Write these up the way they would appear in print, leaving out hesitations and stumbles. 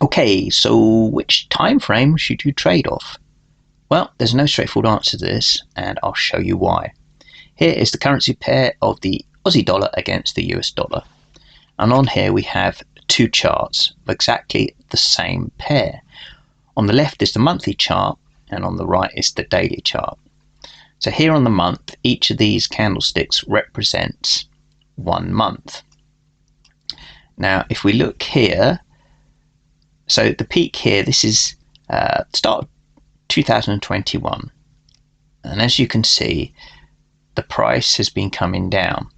Okay, so which time frame should you trade off? Well, there's no straightforward answer to this, and I'll show you why. Here is the currency pair of the Aussie dollar against the US dollar. And on here we have two charts of exactly the same pair. On the left is the monthly chart, and on the right is the daily chart. So here on the month, each of these candlesticks represents 1 month. Now, if we look here, so the peak here, this is start of 2021. And as you can see, the price has been coming down.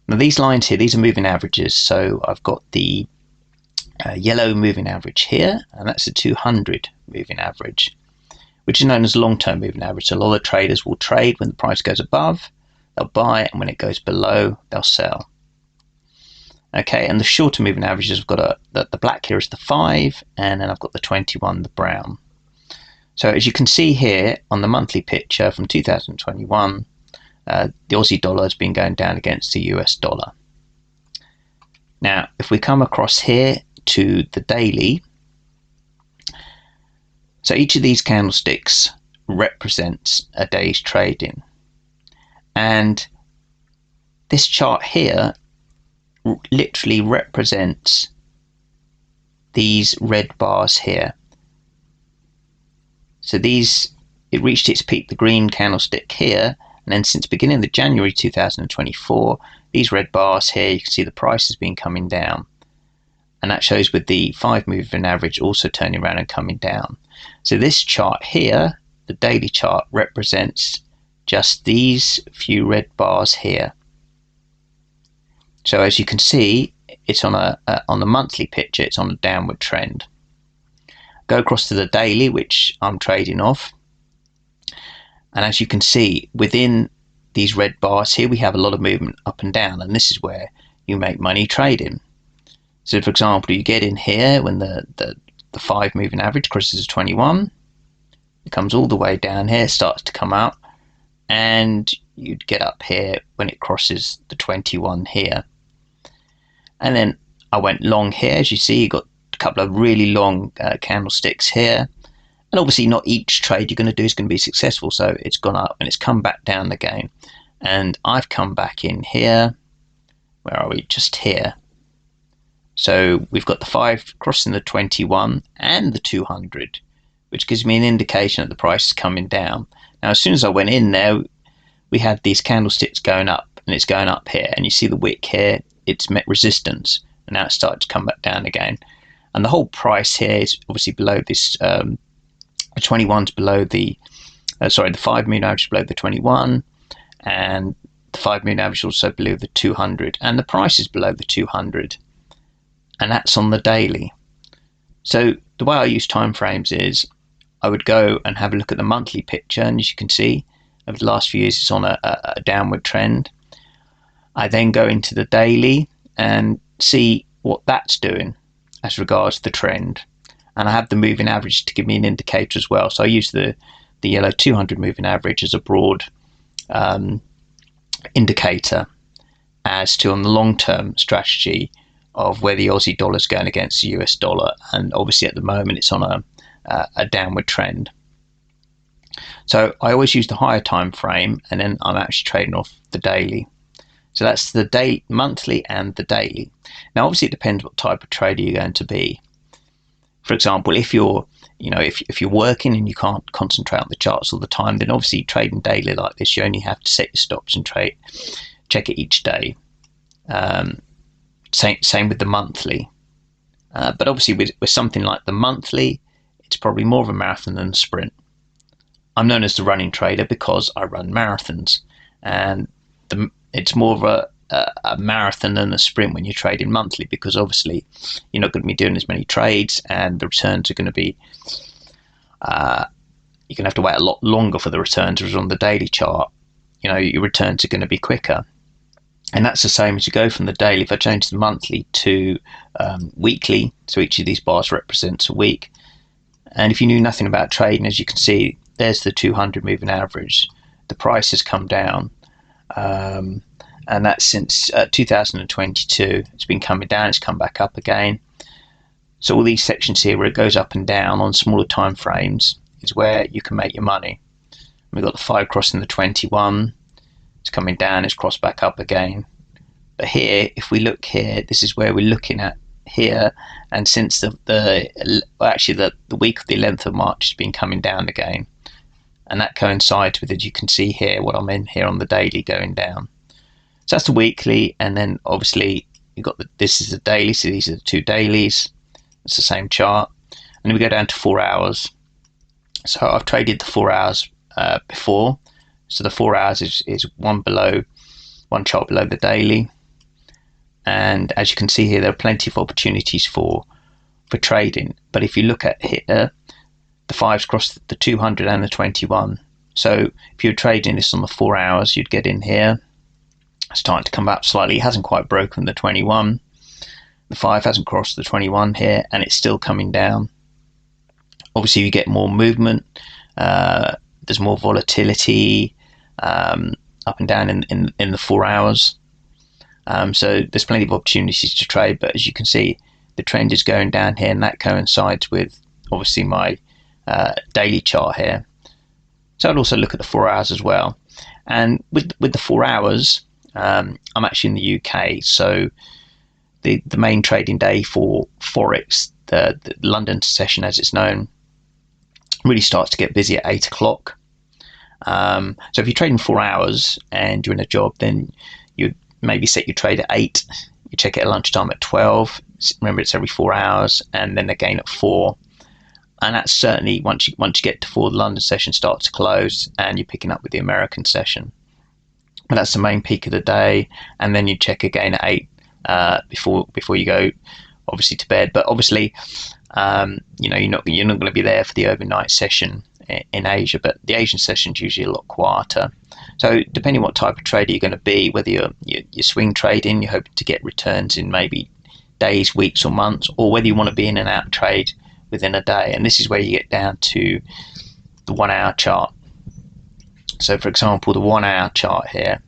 Now these lines here, these are moving averages. So I've got the yellow moving average here, and that's a 200 moving average, which is known as a long-term moving average. So a lot of traders will trade when the price goes above, they'll buy, and when it goes below, they'll sell. Okay, and the shorter moving averages, I've got the black here is the 5, and then I've got the 21, the brown. So as you can see here on the monthly picture from 2021, the Aussie dollar has been going down against the US dollar. Now, if we come across here to the daily, so each of these candlesticks represents a day's trading. And this chart here literally represents these red bars here. So these, it reached its peak, the green candlestick here, and then since beginning of January 2024, these red bars here, you can see the price has been coming down. And that shows with the 5 moving average also turning around and coming down. So this chart here, the daily chart, represents just these few red bars here. So as you can see, it's on the monthly picture, it's on a downward trend. Go across to the daily, which I'm trading off. And as you can see, within these red bars here, we have a lot of movement up and down, and this is where you make money trading. So for example, you get in here when the 5 moving average crosses 21, it comes all the way down here, starts to come out, and you'd get up here when it crosses the 21 here. And then I went long here. As you see, you got a couple of really long candlesticks here, and obviously not each trade you're going to do is going to be successful. So it's gone up and it's come back down again, and I've come back in here. Where are we? Just here. So we've got the 5 crossing the 21 and the 200, which gives me an indication that the price is coming down. Now, as soon as I went in there, we had these candlesticks going up, and it's going up here, and you see the wick here, it's met resistance, and now it's started to come back down again. And the whole price here is obviously below this, the 21's below the, the 5 moving average is below the 21, and the 5 moving average is also below the 200, and the price is below the 200, and that's on the daily. So the way I use time frames is I would go and have a look at the monthly picture, and as you can see, over the last few years it's on a downward trend. I then go into the daily and see what that's doing as regards to the trend, and I have the moving average to give me an indicator as well. So I use the yellow 200 moving average as a broad indicator as to on the long-term strategy of where the Aussie dollar is going against the US dollar, and obviously at the moment it's on a downward trend. So I always use the higher time frame, and then I'm actually trading off the daily. So that's the monthly and the daily. Now obviously it depends what type of trader you're going to be. For example, if you're if you're working and you can't concentrate on the charts all the time, then obviously trading daily like this, you only have to set your stops and check it each day. Same with the monthly. But obviously with something like the monthly, it's probably more of a marathon than a sprint. I'm known as the running trader because I run marathons, and it's more of a marathon than a sprint when you're trading monthly, because obviously you're not going to be doing as many trades, and the returns are going to be you're going to have to wait a lot longer for the returns, whereas on the daily chart, your returns are going to be quicker. And that's the same as you go from the daily. If I change the monthly to weekly, so each of these bars represents a week, and if you knew nothing about trading, as you can see, there's the 200 moving average. The price has come down, and that's since 2022. It's been coming down, it's come back up again. So all these sections here where it goes up and down on smaller time frames is where you can make your money. We've got the 5 crossing the 21. It's coming down, it's crossed back up again. But here, if we look here, this is where we're looking at here. And since the week of the 11th of March has been coming down again. And that coincides with, as you can see here, what I'm in here on the daily going down. So that's the weekly, and then obviously you've got this is the daily, so these are the two dailies. It's the same chart. And then we go down to 4 hours. So I've traded the 4 hours before. So the 4 hours is one chart below the daily. And as you can see here, there are plenty of opportunities for trading. But if you look at here, the 5's crossed the 200 and the 21. So if you're trading this on the 4 hours, you'd get in here. It's starting to come up slightly. It hasn't quite broken the 21. The 5 hasn't crossed the 21 here, and it's still coming down. Obviously, you get more movement. There's more volatility up and down in the 4 hours. So there's plenty of opportunities to trade. But as you can see, the trend is going down here, and that coincides with obviously my daily chart here. So I'd also look at the 4 hours as well. And with the 4 hours, I'm actually in the UK, so the main trading day for forex, the London session as it's known, really starts to get busy at 8 o'clock. So if you're trading 4 hours and you're in a job, then you maybe set your trade at 8. You check it at lunchtime at 12. Remember, it's every 4 hours, and then again at 4. And that's certainly once you get to 4, the London session starts to close, and you're picking up with the American session. But that's the main peak of the day, and then you check again at 8 before you go, obviously, to bed. But obviously, you're not going to be there for the overnight session in Asia. But the Asian session is usually a lot quieter. So depending what type of trader you're going to be, whether you're swing trading, you're hoping to get returns in maybe days, weeks, or months, or whether you want to be in and out trade within a day. And this is where you get down to the 1 hour chart. So for example, the 1 hour chart here,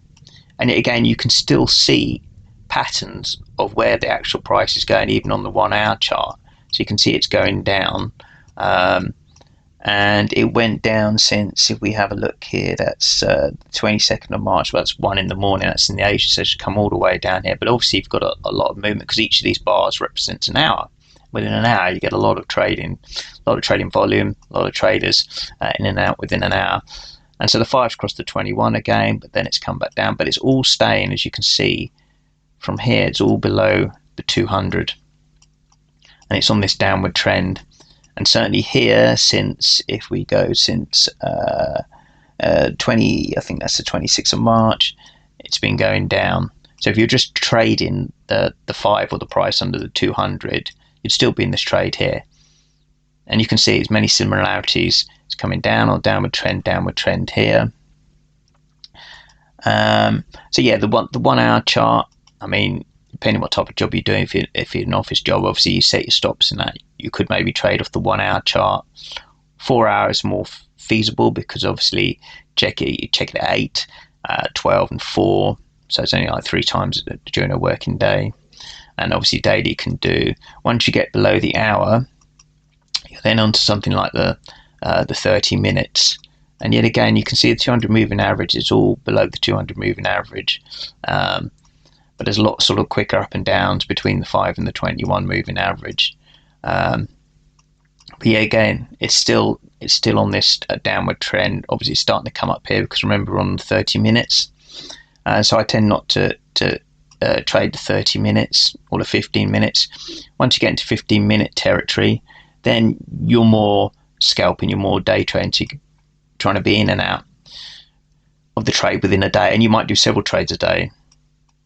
and again you can still see patterns of where the actual price is going even on the 1 hour chart. So you can see it's going down, and it went down since, if we have a look here, that's the 22nd of March. Well, that's 1 in the morning, that's in the Asia session, come all the way down here. But obviously you've got a lot of movement because each of these bars represents an hour. Within an hour you get a lot of trading volume, a lot of traders in and out within an hour. And so the 5's crossed the 21 again, but then it's come back down. But it's all staying, as you can see from here, it's all below the 200. And it's on this downward trend. And certainly here, since 20, I think that's the 26th of March, it's been going down. So if you're just trading the 5 or the price under the 200, you'd still be in this trade here. And you can see there's many similarities. It's coming down on downward trend here. So yeah, the 1 hour chart, I mean, depending on what type of job you're doing, if you're an office job, obviously you set your stops in that. You could maybe trade off the 1 hour chart. 4 hours more feasible because obviously you check it at 8, 12 and 4. So it's only like 3 times during a working day. And obviously daily can do. Once you get below the hour, you're then onto something like the 30 minutes. And yet again, you can see the 200 moving average is all below the 200 moving average. But there's a lot sort of quicker up and downs between the 5 and the 21 moving average. But yeah, again, it's still on this downward trend. Obviously, it's starting to come up here because remember we're on the 30 minutes. So I tend not to trade the 30 minutes or the 15 minutes. Once you get into 15-minute territory, then you're more scalping, you're more day trading, so you're trying to be in and out of the trade within a day, and you might do several trades a day.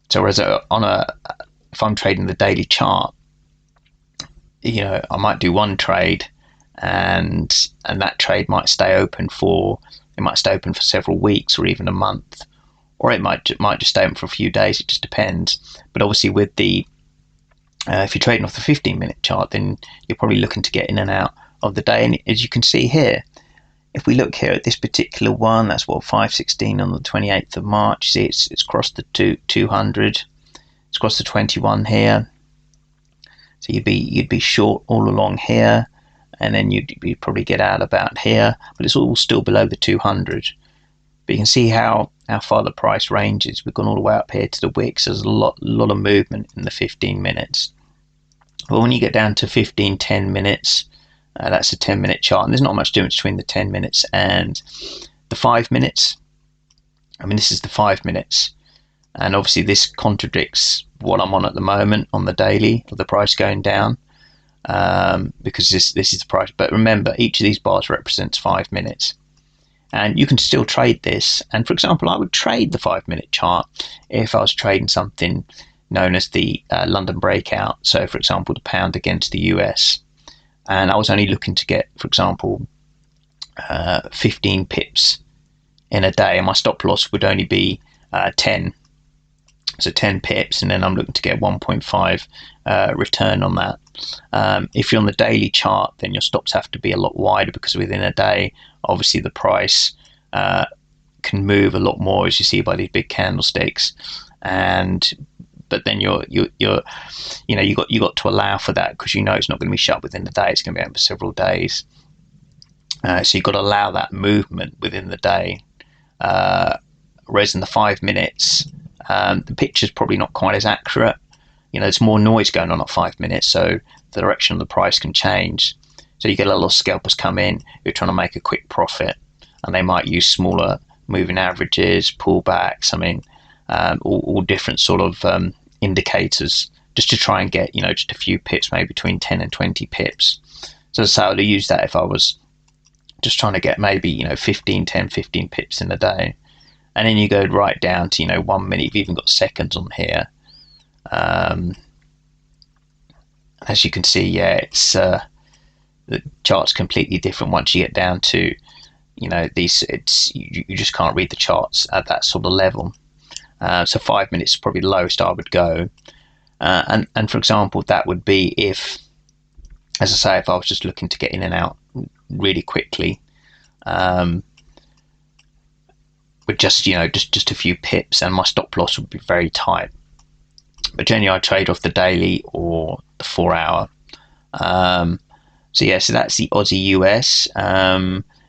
So whereas if I'm trading the daily chart, I might do one trade, and that trade might stay open for several weeks or even a month, or it might just stay open for a few days. It just depends. But obviously with the if you're trading off the 15-minute chart, then you're probably looking to get in and out of the day. And as you can see here, if we look here at this particular one, that's 516 on the 28th of March. See, it's crossed the 200. It's crossed the 21 here. So you'd be short all along here, and then you'd probably get out about here, but it's all still below the 200. But you can see how far the price ranges. We've gone all the way up here to the wicks. There's a lot of movement in the 15 minutes. Well, when you get down to 15, 10 minutes, that's a 10-minute chart, and there's not much difference between the 10 minutes and the 5 minutes. I mean, this is the 5 minutes, and obviously this contradicts what I'm on at the moment on the daily, of the price going down, because this is the price. But remember, each of these bars represents 5 minutes, and you can still trade this. And for example, I would trade the 5-minute chart if I was trading something known as the London breakout. So for example, the pound against the US, and I was only looking to get, for example, 15 pips in a day, and my stop loss would only be 10. So 10 pips, and then I'm looking to get 1.5 return on that. If you're on the daily chart, then your stops have to be a lot wider, because within a day, obviously the price can move a lot more, as you see by these big candlesticks. But then you got to allow for that, because you know it's not going to be shut within the day. It's going to be open for several days. So you've got to allow that movement within the day. Whereas in the 5 minutes, the picture's probably not quite as accurate. There's more noise going on at 5 minutes, so the direction of the price can change. So you get a lot of scalpers come in who are trying to make a quick profit, and they might use smaller moving averages, pullbacks. I mean, all different sort of indicators, just to try and get just a few pips, maybe between 10 and 20 pips. So I would use that if I was just trying to get maybe 15 pips in a day. And then you go right down to 1 minute. You've even got seconds on here. As you can see, yeah, it's the chart's completely different once you get down to these. You just can't read the charts at that sort of level. So 5 minutes is probably the lowest I would go. And for example, that would be if, as I say, if I was just looking to get in and out really quickly, with just a few pips, and my stop loss would be very tight. But generally I trade off the daily or the 4 hour. So that's the Aussie US.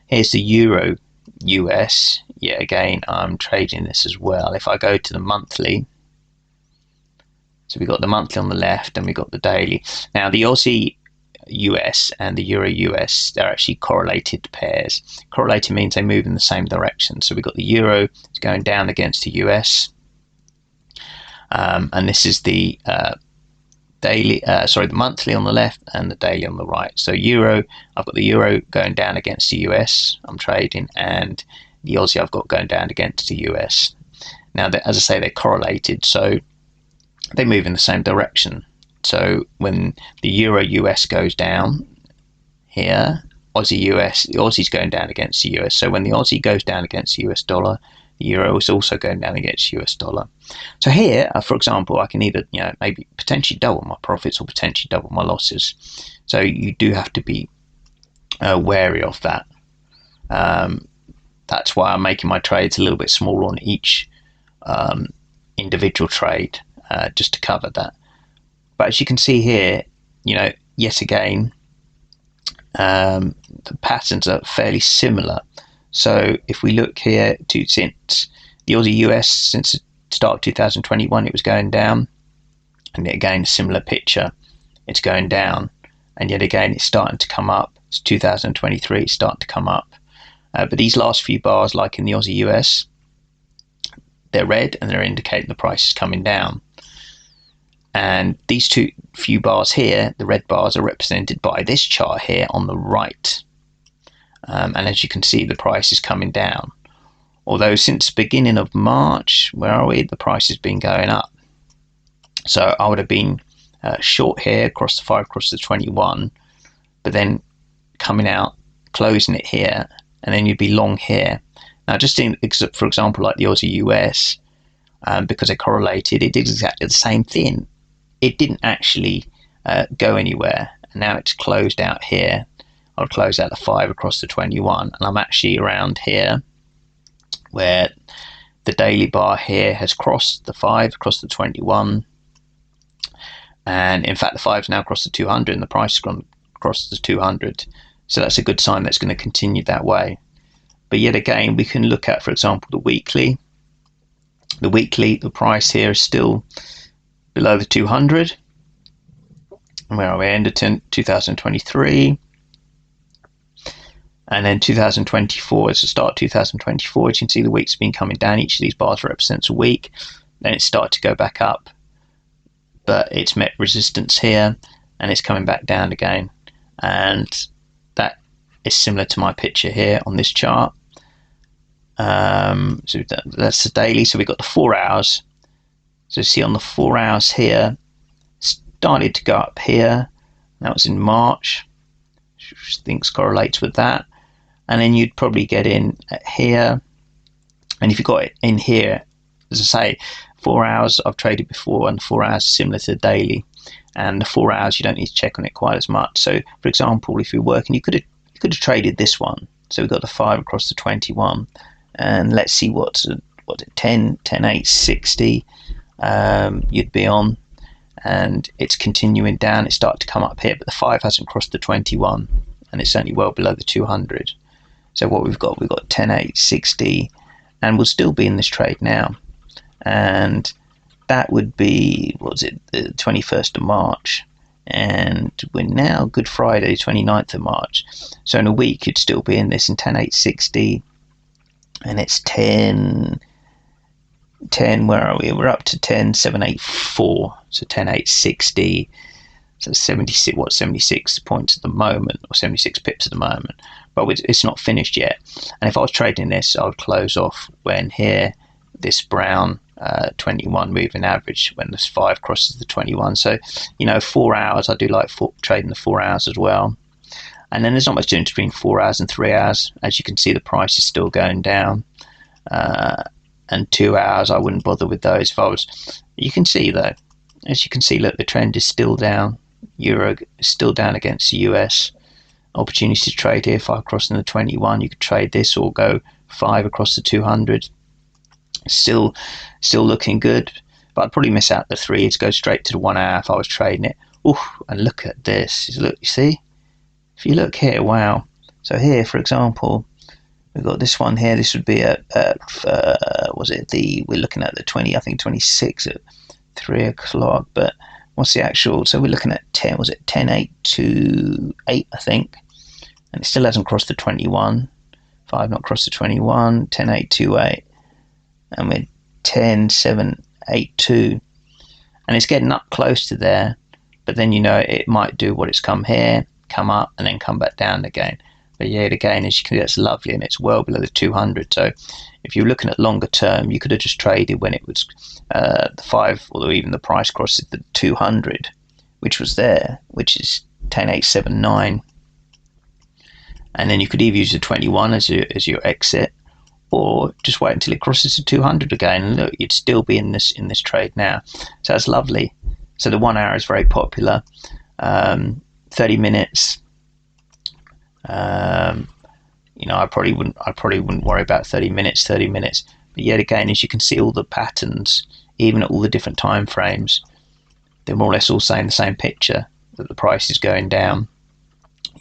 Here's the Euro US. Yeah, again, I'm trading this as well. If I go to the monthly, so we got the monthly on the left, and we got the daily. Now the Aussie US and the Euro US, they're actually correlated pairs. Correlated means they move in the same direction. So we've got the Euro going down against the US, and this is the the monthly on the left and the daily on the right. So Euro, I've got the Euro going down against the US, I'm trading, and the Aussie I've got going down against the US. Now, as I say, they're correlated, so they move in the same direction. So when the Euro US goes down here, Aussie US, the Aussie's going down against the US. So when the Aussie goes down against the US dollar, the Euro is also going down against the US dollar. So here, for example, I can either maybe potentially double my profits or potentially double my losses. So you do have to be wary of that. That's why I'm making my trades a little bit smaller on each individual trade, just to cover that. But as you can see here, yet again, the patterns are fairly similar. So if we look here to since the Aussie US, since the start of 2021, it was going down, and yet again a similar picture, it's going down, and yet again it's starting to come up. It's 2023, it's starting to come up. But these last few bars, like in the Aussie US, they're red, and they're indicating the price is coming down. And these few bars here, the red bars, are represented by this chart here on the right. And as you can see, the price is coming down. Although since the beginning of March, where are we? The price has been going up. So I would have been short here across the 5, across the 21, but then coming out, closing it here, and then you'd be long here. Now, just in, for example, like the Aussie US, because they're correlated, it did exactly the same thing. It didn't actually go anywhere, and now it's closed out here. I'll close out the 5 across the 21, and I'm actually around here where the daily bar here has crossed the 5 across the 21, And in fact, the 5's now crossed the 200 and the price has gone across the 200. So that's a good sign that's going to continue that way. But yet again, we can look at, for example, the weekly. The weekly, the price here is still below the 200. Where are we? End of 2023. And then 2024, as the start of 2024, as you can see the week's been coming down. Each of these bars represents a week. Then it started to go back up. But it's met resistance here and it's coming back down again. And that is similar to my picture here on this chart. So that's the daily. So we've got the 4 hours. So see on the 4 hours here, started to go up here. That was in March. Things correlates with that. And then you'd probably get in at here. And if you got it in here, as I say, 4 hours I've traded before, and 4 hours is similar to the daily. And the 4 hours you don't need to check on it quite as much. So for example, if you're working, you could have traded this one. So we've got the 5 across the 21. And let's see what's it 10 8 60 you'd be on, and it's continuing down. It started to come up here, but the 5 hasn't crossed the 21 and it's only well below the 200. So what we've got 10 8 60, and we'll still be in this trade now, and that would be, what was it, the 21st of March, and we're now Good Friday, 29th of March. So in a week you'd still be in this in 10 8 60. And it's 10, where are we? We're up to 10 7 8 4. So 10 8 60. So 76 points at the moment, or 76 pips at the moment. But it's not finished yet. And if I was trading this, I would close off when here, this brown 21 moving average, when this 5 crosses the 21. So, 4 hours, I do like trading the 4 hours as well. And then there's not much difference between 4 hours and 3 hours. As you can see, the price is still going down. And 2 hours, I wouldn't bother with those. You can see though, as you can see, look, the trend is still down. Euro is still down against the US. Opportunity to trade here, 5 crossing the 21. You could trade this or go 5 across the 200. Still looking good. But I'd probably miss out the 3. It's go straight to the 1 hour if I was trading it. Ooh, and look at this. Look, you see? If you look here, wow. So here, for example, we've got this one here. This would be we're looking at the 20, I think 26 at 3 o'clock. But what's the actual? So we're looking at 10, was it 10 8 to 8, I think. And it still hasn't crossed the 21. 5 not crossed the 21, 10 8 2 8. And we're 10 7 8 2. And it's getting up close to there. But then, it might do what it's come here, come up and then come back down again. But yet again, as you can see, that's lovely, and it's well below the 200. So if you're looking at longer term, you could have just traded when it was the 5, or even the price crosses the 200, which was there, which is 10 8 7 9. And then you could either use the 21 as your exit, or just wait until it crosses the 200 again, and look, you'd still be in this trade now. So that's lovely. So the 1 hour is very popular. 30 minutes. I probably wouldn't worry about 30 minutes. But yet again, as you can see, all the patterns, even at all the different time frames, they're more or less all saying the same picture, that the price is going down,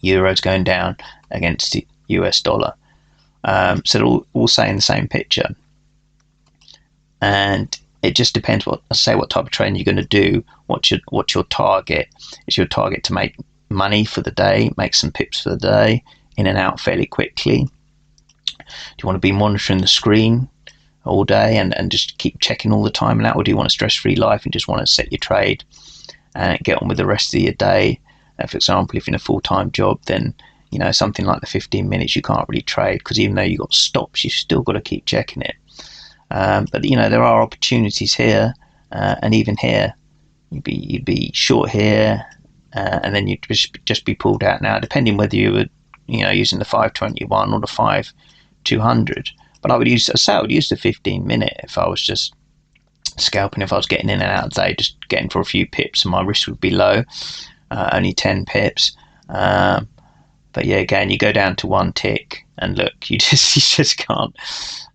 euro's going down against the US dollar. So they're all saying the same picture. And it just depends what type of trading you're going to do. What's your target? Is your target to make money for the day, make some pips for the day, in and out fairly quickly? Do you want to be monitoring the screen all day and just keep checking all the time and out, or do you want a stress-free life and just want to set your trade and get on with the rest of your day? For example, if you're in a full-time job, then something like the 15 minutes you can't really trade, because even though you've got stops, you've still got to keep checking it. But there are opportunities here, and even here you'd be short here, and then you'd just be pulled out now, depending whether you were using the 521 or the 5200. But I would use the 15 minute if I was just scalping. If I was getting in and out of the day, just getting for a few pips, and my risk would be low, only 10 pips. But yeah, again, you go down to one tick, and look, you just can't.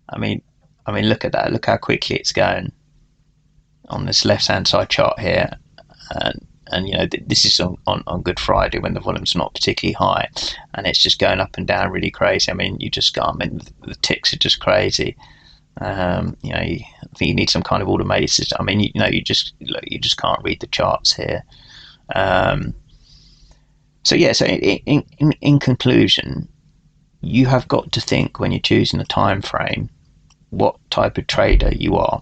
I mean, look at that. Look how quickly it's going on this left-hand side chart here, and this is on Good Friday when the volume's not particularly high, and it's just going up and down really crazy. I mean, you just can't. I mean, the ticks are just crazy. I think you need some kind of automated system. I mean, you just can't read the charts here. So in conclusion, you have got to think when you're choosing a time frame what type of trader you are.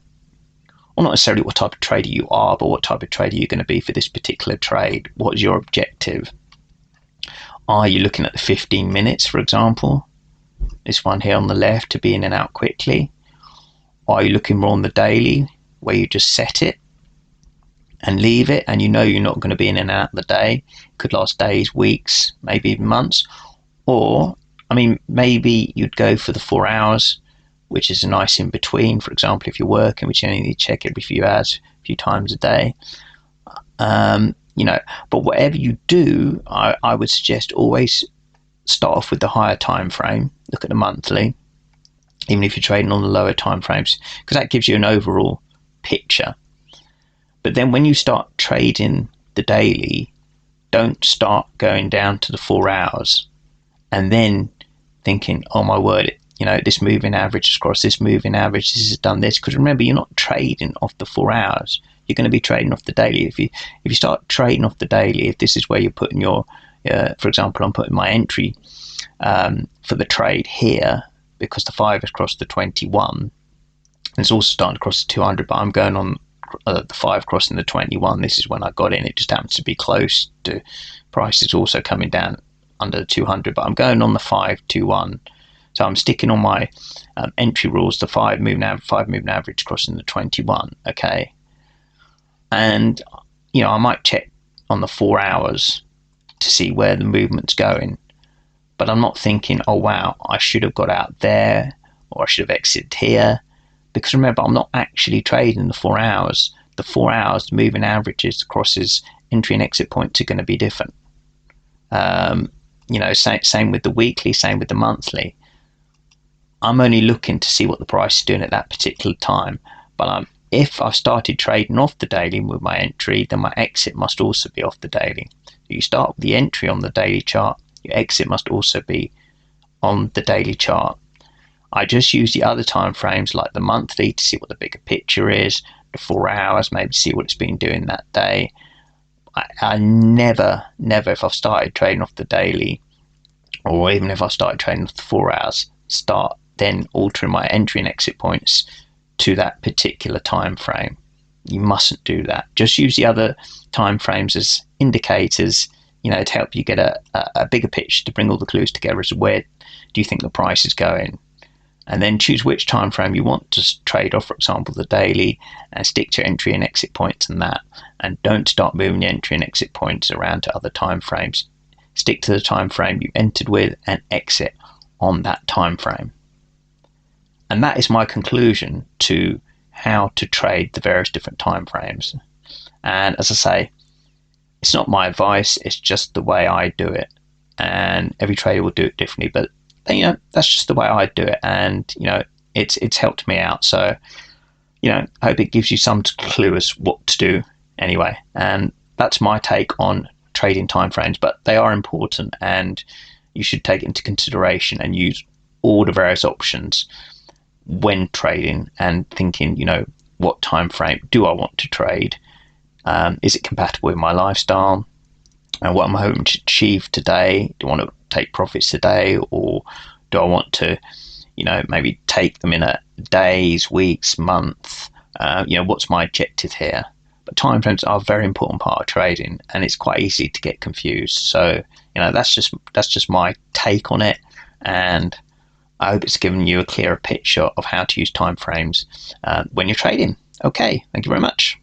Well, not necessarily what type of trader you are, but what type of trader you're going to be for this particular trade. What is your objective? Are you looking at the 15 minutes, for example? This one here on the left, to be in and out quickly. Or are you looking more on the daily, where you just set it and leave it, and you're not going to be in and out of the day? It could last days, weeks, maybe even months. Or, I mean, maybe you'd go for the 4 hours, which is a nice in between. For example, if you're working, which you only need to check every few hours, a few times a day. But whatever you do, I would suggest always start off with the higher time frame. Look at the monthly, even if you're trading on the lower time frames, because that gives you an overall picture. But then when you start trading the daily, don't start going down to the 4 hours and then thinking, oh my word, this moving average has crossed this moving average, this has done this. Because remember, you're not trading off the 4 hours. You're going to be trading off the daily. If you start trading off the daily, if this is where you're putting your, for example, I'm putting my entry for the trade here, because the 5 has crossed the 21. And it's also starting to cross the 200, but I'm going on the 5 crossing the 21. This is when I got in. It just happens to be close to price is also coming down under the 200, but I'm going on the 521. So I'm sticking on my entry rules, the 5 moving average crossing the 21. Okay. And, I might check on the 4 hours to see where the movement's going. But I'm not thinking, oh, wow, I should have got out there, or I should have exited here. Because remember, I'm not actually trading the 4 hours. The 4 hours, the moving averages, crosses, entry and exit points are going to be different. Same with the weekly, same with the monthly. I'm only looking to see what the price is doing at that particular time. But if I've started trading off the daily with my entry, then my exit must also be off the daily. You start with the entry on the daily chart, your exit must also be on the daily chart. I just use the other time frames like the monthly to see what the bigger picture is, the 4 hours, maybe see what it's been doing that day. I never, if I've started trading off the daily, or even if I started trading off the 4 hours, start then altering my entry and exit points to that particular time frame. You mustn't do that. Just use the other time frames as indicators, to help you get a bigger picture, to bring all the clues together as to where do you think the price is going. And then choose which time frame you want to trade off, for example, the daily, and stick to entry and exit points and that. And don't start moving the entry and exit points around to other time frames. Stick to the time frame you entered with and exit on that time frame. And that is my conclusion to how to trade the various different time frames. And as I say, it's not my advice, it's just the way I do it. And every trader will do it differently, but that's just the way I do it, and it's helped me out. So I hope it gives you some clue as what to do anyway. And that's my take on trading timeframes, but they are important, and you should take it into consideration and use all the various options when trading and thinking, what time frame do I want to trade? Is it compatible with my lifestyle? And what am I hoping to achieve today? Do I want to take profits today, or do I want to, maybe take them in a days, weeks, month? What's my objective here? But time frames are a very important part of trading, and it's quite easy to get confused. So that's just my take on it, and I hope it's given you a clearer picture of how to use time frames when you're trading. Okay, thank you very much.